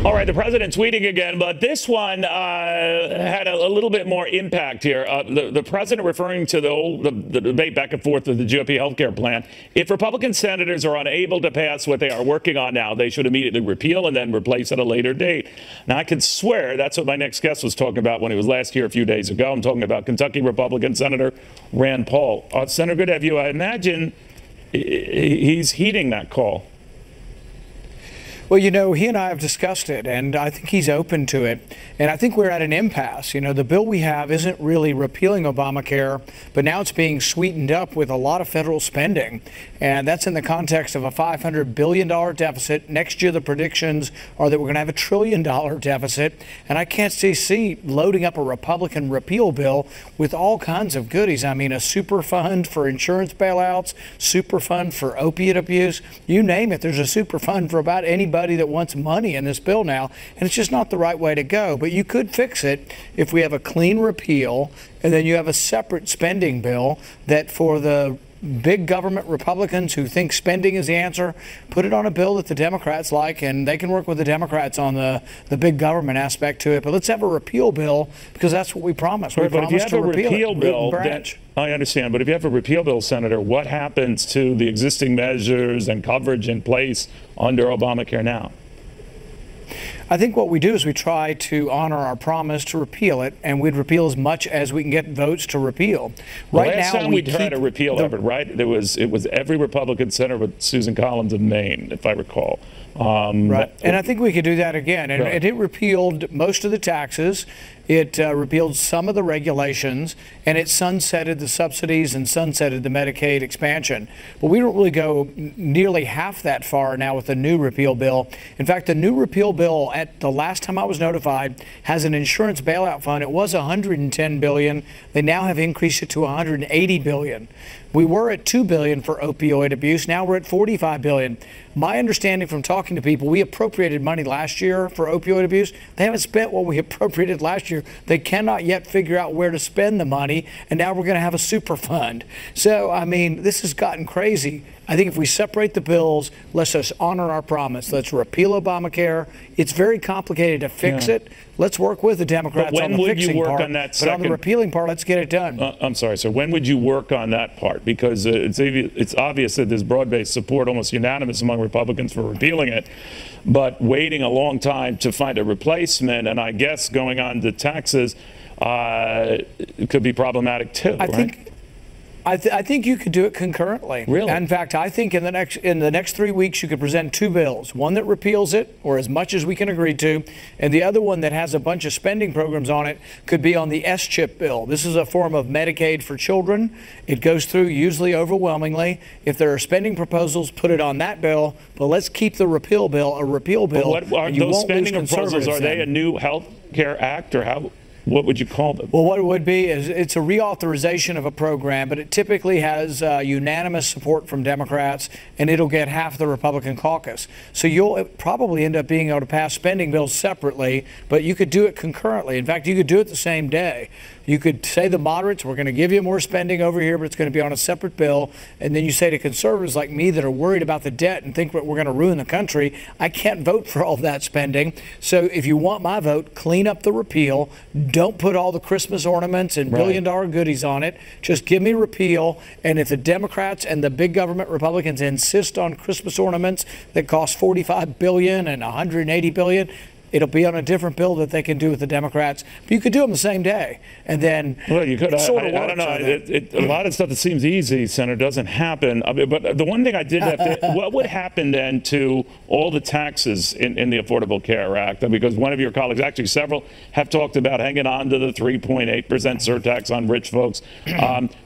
All right, the president tweeting again, but this one had a little bit more impact here. The president referring to the debate back and forth of the GOP healthcare plan. If Republican senators are unable to pass what they are working on now, they should immediately repeal and then replace at a later date. Now, I can swear that's what my next guest was talking about when he was last here a few days ago. I'm talking about Kentucky Republican Senator Rand Paul. Senator, good to have you. I imagine he's heeding that call. Well, you know, he and I have discussed it, and I think he's open to it. And I think we're at an impasse. You know, the bill we have isn't really repealing Obamacare, but now it's being sweetened up with a lot of federal spending. And that's in the context of a $500 billion deficit. Next year, the predictions are that we're going to have $1 trillion deficit. And I can't see loading up a Republican repeal bill with all kinds of goodies. I mean, a super fund for insurance bailouts, super fund for opiate abuse, you name it. There's a super fund for about anybody that wants money in this bill now, and it's just not the right way to go. But you could fix it if we have a clean repeal and then you have a separate spending bill that for the big government Republicans who think spending is the answer, put it on a bill that the Democrats like, and they can work with the Democrats on the big government aspect to it. But let's have a repeal bill, because that's what we promised. We promised to repeal it. I understand, but if you have a repeal bill, Senator, what happens to the existing measures and coverage in place under Obamacare now? I think what we do is we try to honor our promise to repeal it, and we'd repeal as much as we can get votes to repeal. Right now, last time we tried to repeal Everett, right? It was every Republican senator but Susan Collins of Maine, if I recall. Right, and I think we could do that again. And it repealed most of the taxes. It repealed some of the regulations, and it sunsetted the subsidies and sunsetted the Medicaid expansion. But we don't really go nearly half that far now with the new repeal bill. In fact, the new repeal bill, at the last time I was notified, has an insurance bailout fund. It was $110 billion. They now have increased it to $180 billion. We were at $2 billion for opioid abuse. Now we're at $45 billion. My understanding from talking to people, we appropriated money last year for opioid abuse. They haven't spent what we appropriated last year. They cannot yet figure out where to spend the money, and now we're going to have a super fund. So, I mean, this has gotten crazy. I think if we separate the bills, let's just honor our promise. Let's repeal Obamacare. It's very complicated to fix it. Let's work with the Democrats on the fixing part. But on the repealing part, let's get it done. I'm sorry, sir. When would you work on that part? Because it's obvious that there's broad-based support, almost unanimous among Republicans, for repealing it. But waiting a long time to find a replacement, and I guess going on to taxes, it could be problematic too, I think you could do it concurrently. Really? In fact, I think in the next 3 weeks you could present two bills: one that repeals it, or as much as we can agree to, and the other one that has a bunch of spending programs on it could be on the S-chip bill. This is a form of Medicaid for children. It goes through usually overwhelmingly. If there are spending proposals, put it on that bill. But let's keep the repeal bill a repeal bill. But what are those spending proposals? Are they a new health care act, or how? What would you call them? Well, what it would be is it's a reauthorization of a program, but it typically has unanimous support from Democrats, and it'll get half the Republican caucus. So you'll probably end up being able to pass spending bills separately, but you could do it concurrently. In fact, you could do it the same day. You could say the moderates, we're going to give you more spending over here, but it's going to be on a separate bill. And then you say to conservatives like me that are worried about the debt and think that we're going to ruin the country, I can't vote for all of that spending. So if you want my vote, clean up the repeal. Don't put all the Christmas ornaments and billion-dollar goodies on it. Just give me repeal. And if the Democrats and the big government Republicans insist on Christmas ornaments that cost $45 billion and $180 billion, it'll be on a different bill that they can do with the Democrats. But you could do them the same day. And then, well, you could. I don't know. A lot of stuff that seems easy, Senator, doesn't happen. I mean, but the one thing I did have to, what would happen then to all the taxes in the Affordable Care Act? Because one of your colleagues, actually several, have talked about hanging on to the 3.8% surtax on rich folks.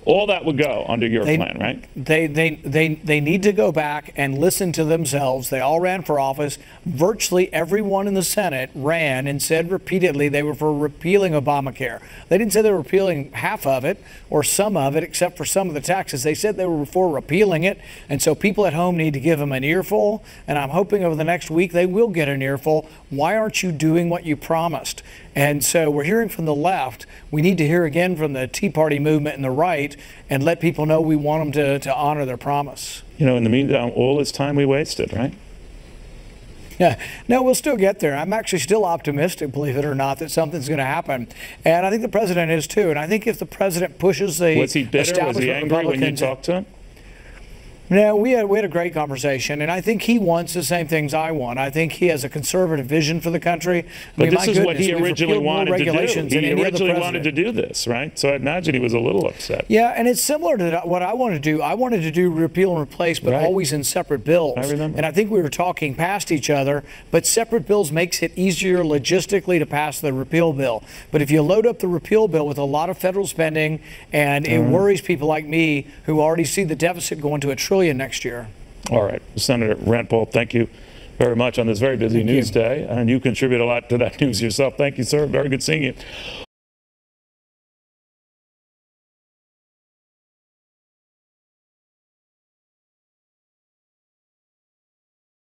All that would go under your plan, right? They need to go back and listen to themselves. They all ran for office. Virtually everyone in the Senate ran and said repeatedly they were for repealing Obamacare. They didn't say they were repealing half of it or some of it, except for some of the taxes. They said they were for repealing it. And so people at home need to give them an earful. And I'm hoping over the next week they will get an earful. Why aren't you doing what you promised? And so we're hearing from the left. We need to hear again from the Tea Party movement and the right and let people know we want them to honor their promise. You know, in the meantime, all this time we wasted, right? Yeah, no, we'll still get there. I'm actually still optimistic, believe it or not, that something's going to happen. And I think the president is too. And I think if the president pushes the Was he bitter? Was he angry when you talked to him? No, we had a great conversation, and I think he wants the same things I want. I think he has a conservative vision for the country. But this is what he originally wanted to do. He originally wanted to do this, right? So I imagine he was a little upset. Yeah, and it's similar to what I want to do. I wanted to do repeal and replace, but always in separate bills. I remember. And I think we were talking past each other, but separate bills makes it easier logistically to pass the repeal bill. But if you load up the repeal bill with a lot of federal spending, and it worries people like me who already see the deficit going to $1 trillion next year. All right, Senator Rand Paul, thank you very much on this very busy news day, and you contribute a lot to that news yourself. Thank you, sir. Very good seeing you.